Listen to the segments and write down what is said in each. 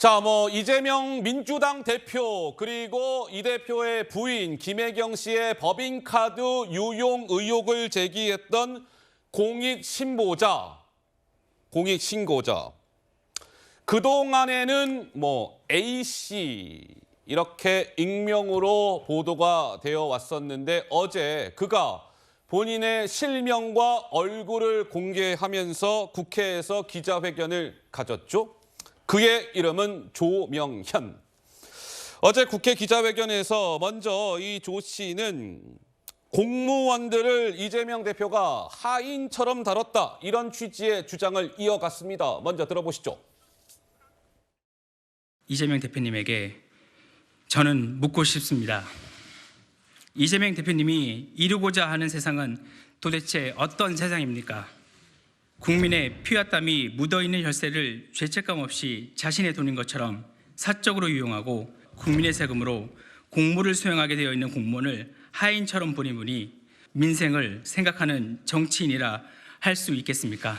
자, 이재명 민주당 대표 그리고 이 대표의 부인 김혜경 씨의 법인카드 유용 의혹을 제기했던 공익신고자. 그동안에는 A씨 이렇게 익명으로 보도가 되어 왔었는데 어제 그가 본인의 실명과 얼굴을 공개하면서 국회에서 기자회견을 가졌죠. 그의 이름은 조명현. 어제 국회 기자회견에서 먼저 이 조 씨는 공무원들을 이재명 대표가 하인처럼 다뤘다. 이런 취지의 주장을 이어갔습니다. 먼저 들어보시죠. 이재명 대표님에게 저는 묻고 싶습니다. 이재명 대표님이 이루고자 하는 세상은 도대체 어떤 세상입니까? 국민의 피와 땀이 묻어있는 혈세를 죄책감 없이 자신의 돈인 것처럼 사적으로 유용하고 국민의 세금으로 공무를 수행하게 되어 있는 공무원을 하인처럼 보는 분이 민생을 생각하는 정치인이라 할 수 있겠습니까?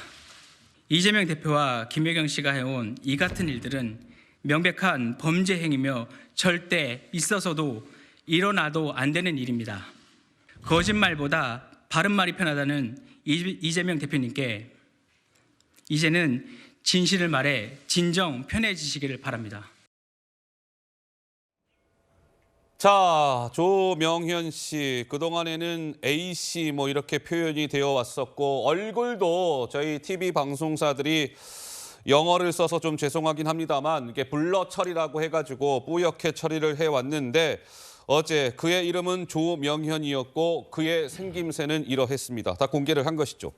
이재명 대표와 김혜경 씨가 해온 이 같은 일들은 명백한 범죄 행위며 절대 있어서도 일어나도 안 되는 일입니다. 거짓말보다 바른 말이 편하다는 이재명 대표님께 이제는 진실을 말해 진정 편해지시기를 바랍니다. 자, 조명현 씨, 그동안에는 A씨 이렇게 표현이 되어 왔었고 얼굴도 저희 TV 방송사들이 영어를 써서 좀 죄송하긴 합니다만 이게 블러 처리라고 해가지고 뿌옇게 처리를 해왔는데 어제 그의 이름은 조명현이었고 그의 생김새는 이러했습니다. 다 공개를 한 것이죠.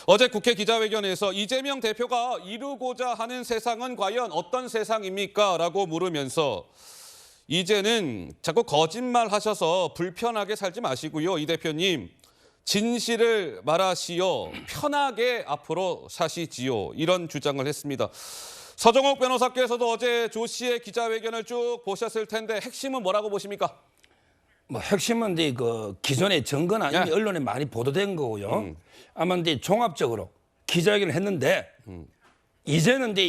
어제 국회 기자회견에서 이재명 대표가 이루고자 하는 세상은 과연 어떤 세상입니까? 라고 물으면서 이제는 자꾸 거짓말 하셔서 불편하게 살지 마시고요. 이 대표님, 진실을 말하시어 편하게 앞으로 사시지요. 이런 주장을 했습니다. 서정옥 변호사께서도 어제 조 씨의 기자회견을 쭉 보셨을 텐데 핵심은 뭐라고 보십니까? 핵심은 이제 그 기존의 증거나 이미 언론에 많이 보도된 거고요. 아마 이제 종합적으로 기자회견을 했는데 이제는 이제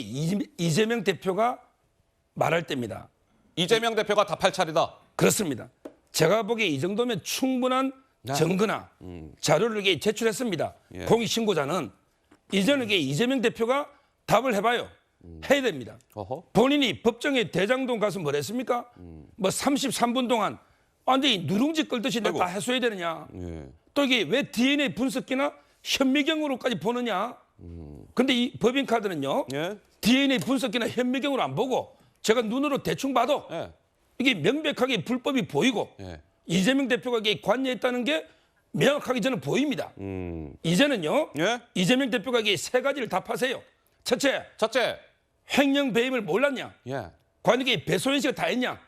이재명 대표가 말할 때입니다. 이재명 대표가 답할 차례다. 그렇습니다. 제가 보기에 이 정도면 충분한 증거나 자료를 이렇게 제출했습니다. 공익신고자는 이제는 이게 이재명 대표가 답을 해봐요. 해야 됩니다. 본인이 법정에 대장동 가서 뭘 했습니까? 33분 동안 완전히 누룽지 끌듯이 다 해소해야 되느냐. 또 이게 왜 DNA 분석기나 현미경으로까지 보느냐. 근데 이 법인카드는요. DNA 분석기나 현미경으로 안 보고 제가 눈으로 대충 봐도 이게 명백하게 불법이 보이고 이재명 대표가 이게 관여했다는 게 명확하게 저는 보입니다. 이제는요. 이재명 대표가 이게 세 가지를 답하세요. 첫째. 횡령 배임을 몰랐냐? 과연 이게 배소연 씨가 다 했냐?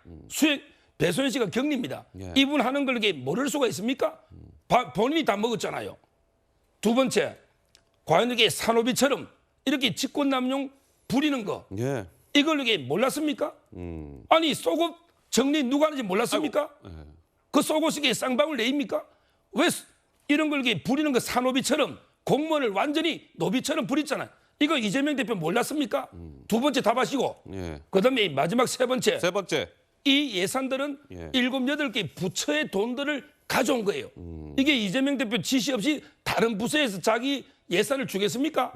배소연 씨가 격리입니다. 이분 하는 걸 이게 모를 수가 있습니까? 본인이 다 먹었잖아요. 두 번째, 과연 이게 산호비처럼 이렇게 직권남용 부리는 거 이걸 이게 몰랐습니까? 아니 속옷 정리 누가 하는지 몰랐습니까? 그 속옷이 쌍방울 내입니까? 왜 이런 걸 이게 부리는 거 산호비처럼 공무원을 완전히 노비처럼 부렸잖아요. 이거 이재명 대표 몰랐습니까? 두 번째 답하시고 그다음에 마지막 세 번째 이 예산들은 7, 8개 부처의 돈들을 가져온 거예요. 이게 이재명 대표 지시 없이 다른 부서에서 자기 예산을 주겠습니까?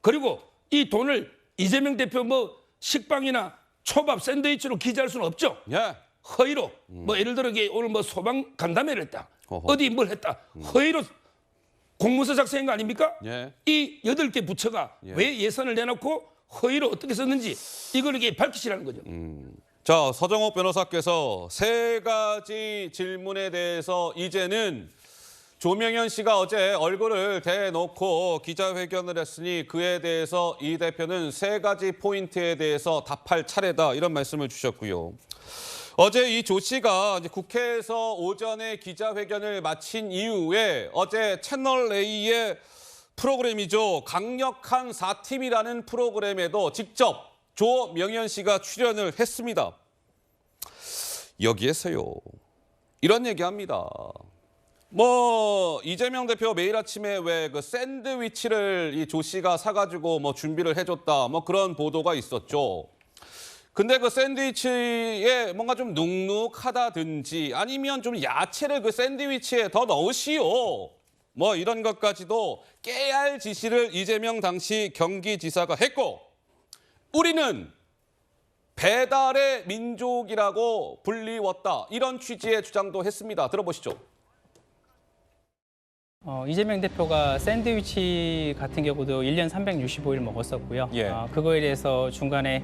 그리고 이 돈을 이재명 대표 식빵이나 초밥 샌드위치로 기재할 수는 없죠. 허위로 예를 들어 오늘 소방 간담회를 했다. 어디 뭘 했다. 허위로 공문서 작성한 거 아닙니까? 이 8개 부처가 왜 예산을 내놓고 허위로 어떻게 썼는지 이걸 이렇게 밝히시라는 거죠. 자, 서정옥 변호사께서 세 가지 질문에 대해서 이제는 조명현 씨가 어제 얼굴을 대놓고 기자회견을 했으니 그에 대해서 이 대표는 세 가지 포인트에 대해서 답할 차례다 이런 말씀을 주셨고요. 어제 이 조 씨가 국회에서 오전에 기자회견을 마친 이후에 어제 채널A의 프로그램이죠. 강력한 4팀이라는 프로그램에도 직접 조명현 씨가 출연을 했습니다. 여기에서요. 이런 얘기합니다. 이재명 대표 매일 아침에 왜 그 샌드위치를 이 조 씨가 사가지고 준비를 해줬다 그런 보도가 있었죠. 근데 그 샌드위치에 뭔가 좀 눅눅하다든지 아니면 좀 야채를 그 샌드위치에 더 넣으시오. 뭐 이런 것까지도 깨알 지시를 이재명 당시 경기지사가 했고 우리는 배달의 민족이라고 불리웠다. 이런 취지의 주장도 했습니다. 들어보시죠. 이재명 대표가 샌드위치 같은 경우도 1년 365일 먹었었고요. 예. 그거에 대해서 중간에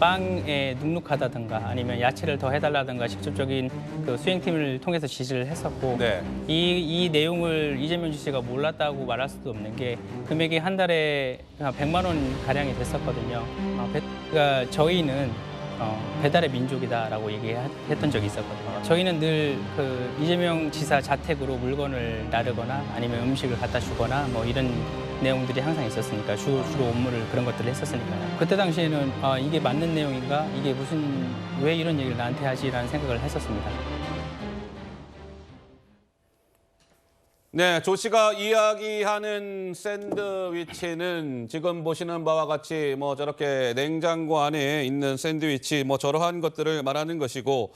빵에 눅눅하다든가 아니면 야채를 더 해달라든가 직접적인 그 수행팀을 통해서 지시를 했었고 네. 이 내용을 이재명 지사가 몰랐다고 말할 수도 없는 게 금액이 한 달에 한 100만 원 가량이 됐었거든요. 그러니까 저희는 배달의 민족이다라고 얘기했던 적이 있었거든요. 저희는 늘 그 이재명 지사 자택으로 물건을 나르거나 아니면 음식을 갖다 주거나 뭐 이런 내용들이 항상 있었으니까 주로 업무를 그런 것들을 했었으니까요. 그때 당시에는 이게 맞는 내용인가? 이게 왜 이런 얘기를 나한테 하지라는 생각을 했었습니다. 네, 조 씨가 이야기하는 샌드위치는 지금 보시는 바와 같이 뭐 저렇게 냉장고 안에 있는 샌드위치 뭐 저러한 것들을 말하는 것이고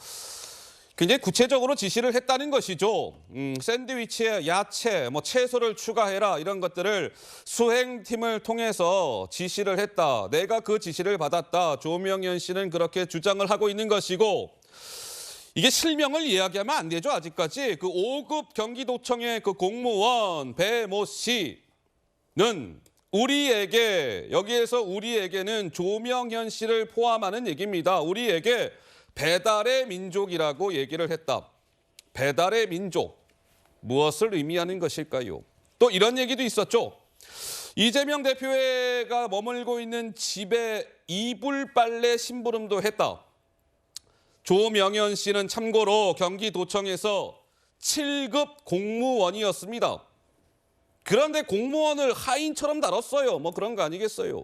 굉장히 구체적으로 지시를 했다는 것이죠. 샌드위치에 야채, 뭐 채소를 추가해라 이런 것들을 수행팀을 통해서 지시를 했다. 내가 그 지시를 받았다. 조명현 씨는 그렇게 주장을 하고 있는 것이고 이게 실명을 이야기하면 안 되죠. 아직까지 그 5급 경기도청의 그 공무원 배모 씨는 여기에서 우리에게는 조명현 씨를 포함하는 얘기입니다. 우리에게 배달의 민족이라고 얘기를 했다. 배달의 민족, 무엇을 의미하는 것일까요? 또 이런 얘기도 있었죠. 이재명 대표가 머물고 있는 집에 이불 빨래 심부름도 했다. 조명현 씨는 참고로 경기도청에서 7급 공무원이었습니다. 그런데 공무원을 하인처럼 다뤘어요. 뭐 그런 거 아니겠어요.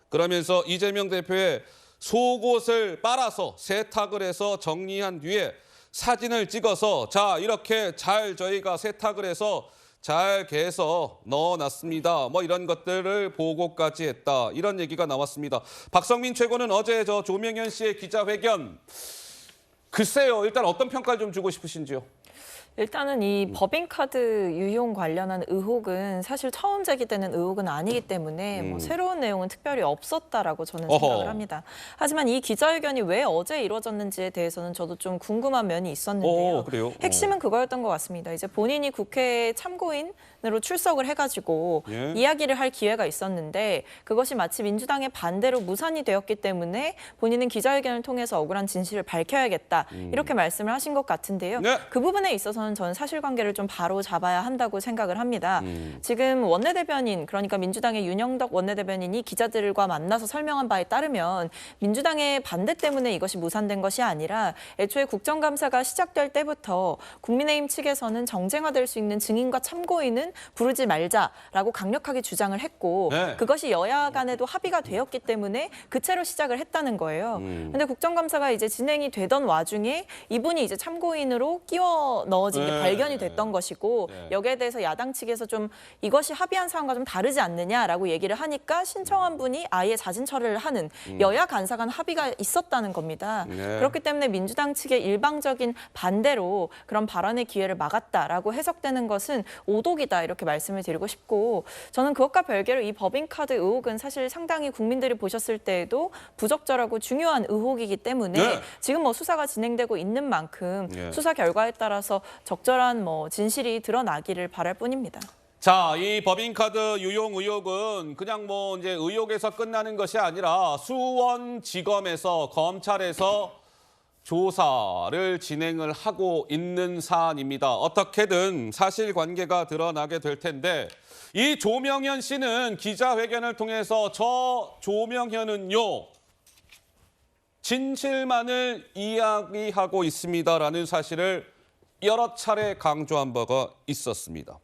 그러면서 이재명 대표의 속옷을 빨아서 세탁을 해서 정리한 뒤에 사진을 찍어서 자 이렇게 잘 저희가 세탁을 해서 잘 개서 넣어놨습니다. 뭐 이런 것들을 보고까지 했다. 이런 얘기가 나왔습니다. 박성민 최고는 어제 저 조명현 씨의 기자회견 글쎄요. 일단 어떤 평가를 좀 주고 싶으신지요? 일단은 이 법인카드 유용 관련한 의혹은 사실 처음 제기되는 의혹은 아니기 때문에 뭐 새로운 내용은 특별히 없었다라고 저는 생각을 합니다. 하지만 이 기자회견이 왜 어제 이루어졌는지에 대해서는 저도 좀 궁금한 면이 있었는데요. 그래요? 핵심은 그거였던 것 같습니다. 이제 본인이 국회 참고인으로 출석을 해가지고 예. 이야기를 할 기회가 있었는데 그것이 마치 민주당의 반대로 무산이 되었기 때문에 본인은 기자회견을 통해서 억울한 진실을 밝혀야겠다 이렇게 말씀을 하신 것 같은데요. 네. 그 부분에 있어서는 저는 사실관계를 좀 바로 잡아야 한다고 생각을 합니다. 지금 원내대변인, 그러니까 민주당의 윤영덕 원내대변인이 기자들과 만나서 설명한 바에 따르면 민주당의 반대 때문에 이것이 무산된 것이 아니라 애초에 국정감사가 시작될 때부터 국민의힘 측에서는 정쟁화될 수 있는 증인과 참고인은 부르지 말자라고 강력하게 주장을 했고 네. 그것이 여야 간에도 합의가 되었기 때문에 그 채로 시작을 했다는 거예요. 그런데 국정감사가 이제 진행이 되던 와중에 이분이 이제 참고인으로 끼워 넣어진 게 발견이 됐던 것이고 여기에 대해서 야당 측에서 좀 이것이 합의한 사항과 좀 다르지 않느냐라고 얘기를 하니까 신청한 분이 아예 자진 처리를 하는 여야 간사 간 합의가 있었다는 겁니다. 그렇기 때문에 민주당 측의 일방적인 반대로 그런 발언의 기회를 막았다라고 해석되는 것은 오독이다 이렇게 말씀을 드리고 싶고 저는 그것과 별개로 이 법인카드 의혹은 사실 상당히 국민들이 보셨을 때에도 부적절하고 중요한 의혹이기 때문에 지금 뭐 수사가 진행되고 있는 만큼 수사 결과에 따라서 적절한 뭐 진실이 드러나기를 바랄 뿐입니다. 자, 이 법인카드 유용 의혹은 그냥 뭐 이제 의혹에서 끝나는 것이 아니라 수원지검에서 검찰에서 조사를 진행을 하고 있는 사안입니다. 어떻게든 사실관계가 드러나게 될 텐데 이 조명현 씨는 기자회견을 통해서 저 조명현은요. 진실만을 이야기하고 있습니다라는 사실을 여러 차례 강조한 바가 있었습니다.